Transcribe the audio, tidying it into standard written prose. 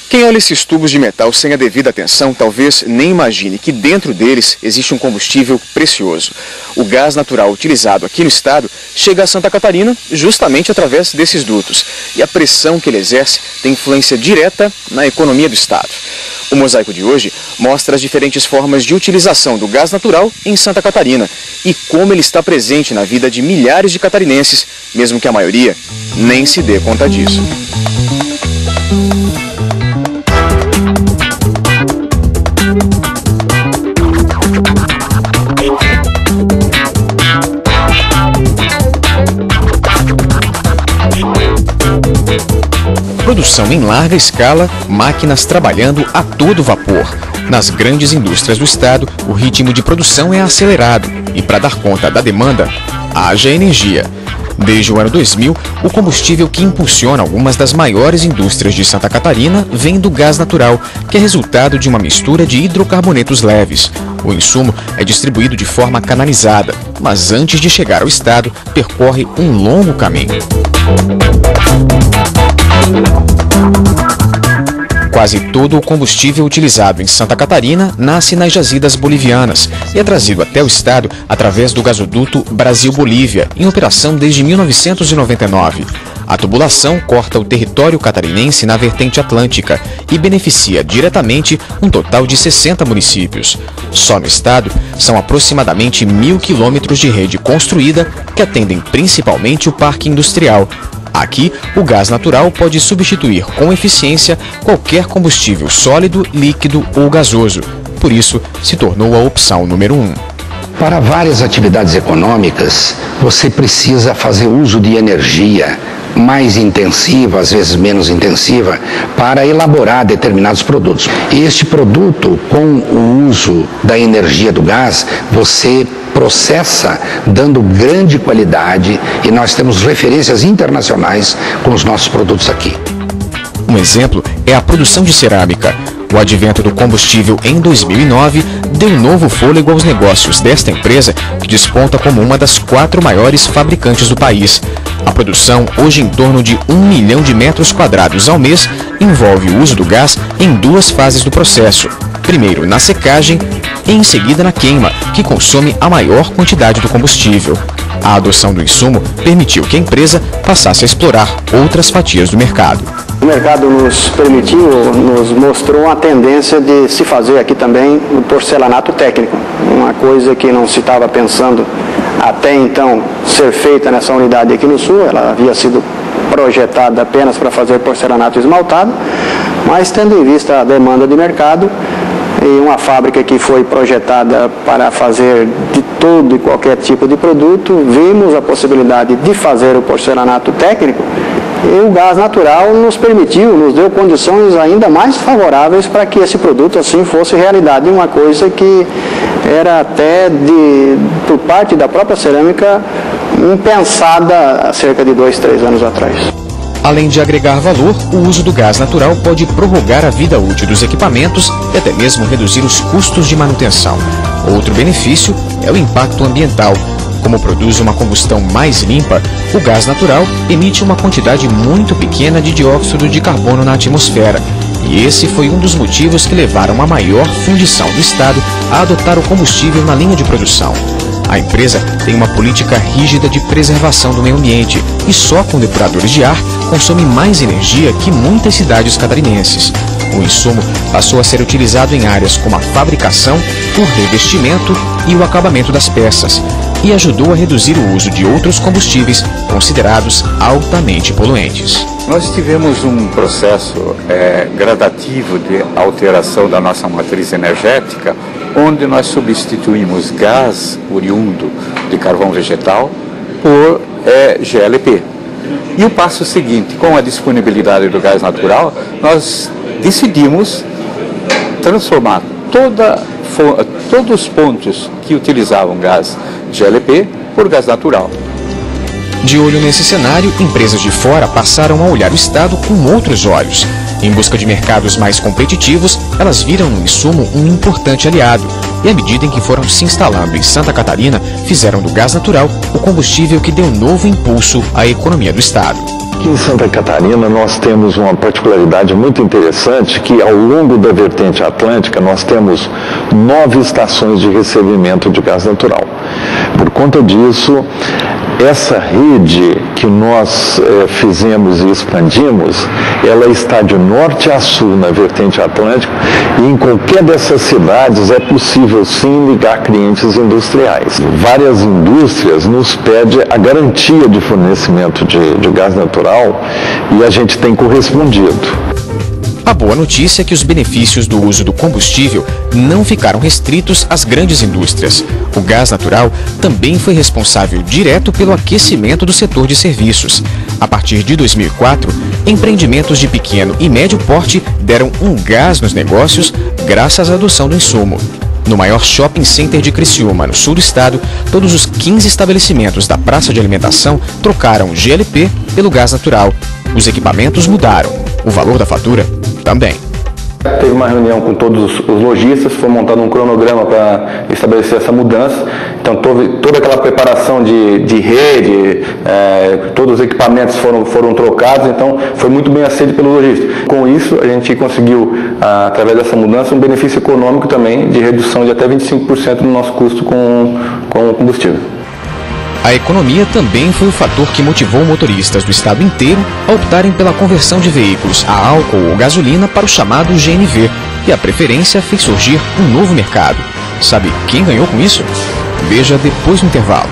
Quem olha esses tubos de metal sem a devida atenção talvez nem imagine que dentro deles existe um combustível precioso. O gás natural utilizado aqui no estado chega a Santa Catarina justamente através desses dutos. E a pressão que ele exerce tem influência direta na economia do estado. O mosaico de hoje mostra as diferentes formas de utilização do gás natural em Santa Catarina e como ele está presente na vida de milhares de catarinenses, mesmo que a maioria nem se dê conta disso. Produção em larga escala, máquinas trabalhando a todo vapor. Nas grandes indústrias do estado, o ritmo de produção é acelerado e, para dar conta da demanda, haja energia. Desde o ano 2000, o combustível que impulsiona algumas das maiores indústrias de Santa Catarina vem do gás natural, que é resultado de uma mistura de hidrocarbonetos leves. O insumo é distribuído de forma canalizada, mas antes de chegar ao estado, percorre um longo caminho. Quase todo o combustível utilizado em Santa Catarina nasce nas jazidas bolivianas e é trazido até o estado através do gasoduto Brasil-Bolívia, em operação desde 1999. A tubulação corta o território catarinense na vertente atlântica e beneficia diretamente um total de 60 municípios. Só no estado, são aproximadamente 1.000 quilômetros de rede construída que atendem principalmente o parque industrial. Aqui, o gás natural pode substituir com eficiência qualquer combustível sólido, líquido ou gasoso. Por isso, se tornou a opção número 1. Para várias atividades econômicas, você precisa fazer uso de energia mais intensiva, às vezes menos intensiva, para elaborar determinados produtos. E este produto, com o uso da energia do gás, você processa dando grande qualidade e nós temos referências internacionais com os nossos produtos aqui. Um exemplo é a produção de cerâmica. O advento do combustível em 2009 deu um novo fôlego aos negócios desta empresa, que desponta como uma das 4 maiores fabricantes do país. A produção, hoje em torno de 1 milhão de metros quadrados ao mês, envolve o uso do gás em 2 fases do processo. Primeiro na secagem e em seguida na queima, que consome a maior quantidade do combustível. A adoção do insumo permitiu que a empresa passasse a explorar outras fatias do mercado. O mercado nos mostrou uma tendência de se fazer aqui também o porcelanato técnico, uma coisa que não se estava pensando até então ser feita nessa unidade aqui no sul. Ela havia sido projetada apenas para fazer porcelanato esmaltado, mas tendo em vista a demanda de mercado e uma fábrica que foi projetada para fazer de todo e qualquer tipo de produto, vimos a possibilidade de fazer o porcelanato técnico. E o gás natural nos deu condições ainda mais favoráveis para que esse produto assim fosse realidade, uma coisa que era até por parte da própria cerâmica impensada há cerca de 2, 3 anos atrás. Além de agregar valor, o uso do gás natural pode prorrogar a vida útil dos equipamentos e até mesmo reduzir os custos de manutenção. Outro benefício é o impacto ambiental. Como produz uma combustão mais limpa, o gás natural emite uma quantidade muito pequena de dióxido de carbono na atmosfera. E esse foi um dos motivos que levaram a maior fundição do estado a adotar o combustível na linha de produção. A empresa tem uma política rígida de preservação do meio ambiente e só com depuradores de ar consome mais energia que muitas cidades catarinenses. O insumo passou a ser utilizado em áreas como a fabricação, o revestimento e o acabamento das peças, e ajudou a reduzir o uso de outros combustíveis considerados altamente poluentes. Nós tivemos um processo gradativo de alteração da nossa matriz energética, onde nós substituímos gás oriundo de carvão vegetal por GLP. E o passo seguinte, com a disponibilidade do gás natural, nós decidimos transformar todos os pontos que utilizavam gás GLP por gás natural. De olho nesse cenário, empresas de fora passaram a olhar o estado com outros olhos. Em busca de mercados mais competitivos, elas viram no insumo um importante aliado. e à medida em que foram se instalando em Santa Catarina, fizeram do gás natural o combustível que deu novo impulso à economia do estado. Aqui em Santa Catarina nós temos uma particularidade muito interessante, que ao longo da vertente atlântica nós temos 9 estações de recebimento de gás natural. Por conta disso, essa rede que nós fizemos e expandimos, ela está de norte a sul na vertente atlântica, e em qualquer dessas cidades é possível sim ligar clientes industriais. Várias indústrias nos pedem a garantia de fornecimento de gás natural e a gente tem correspondido. A boa notícia é que os benefícios do uso do combustível não ficaram restritos às grandes indústrias. O gás natural também foi responsável direto pelo aquecimento do setor de serviços. A partir de 2004, empreendimentos de pequeno e médio porte deram um gás nos negócios graças à adoção do insumo. No maior shopping center de Criciúma, no sul do estado, todos os 15 estabelecimentos da praça de alimentação trocaram o GLP pelo gás natural. Os equipamentos mudaram. O valor da fatura também. Teve uma reunião com todos os lojistas, foi montado um cronograma para estabelecer essa mudança. Então, toda aquela preparação de rede, todos os equipamentos foram trocados, então foi muito bem aceito pelo lojista. Com isso, a gente conseguiu, através dessa mudança, um benefício econômico também de redução de até 25% no nosso custo com o combustível. A economia também foi o fator que motivou motoristas do estado inteiro a optarem pela conversão de veículos a álcool ou gasolina para o chamado GNV, e a preferência fez surgir um novo mercado. Sabe quem ganhou com isso? Veja depois do intervalo.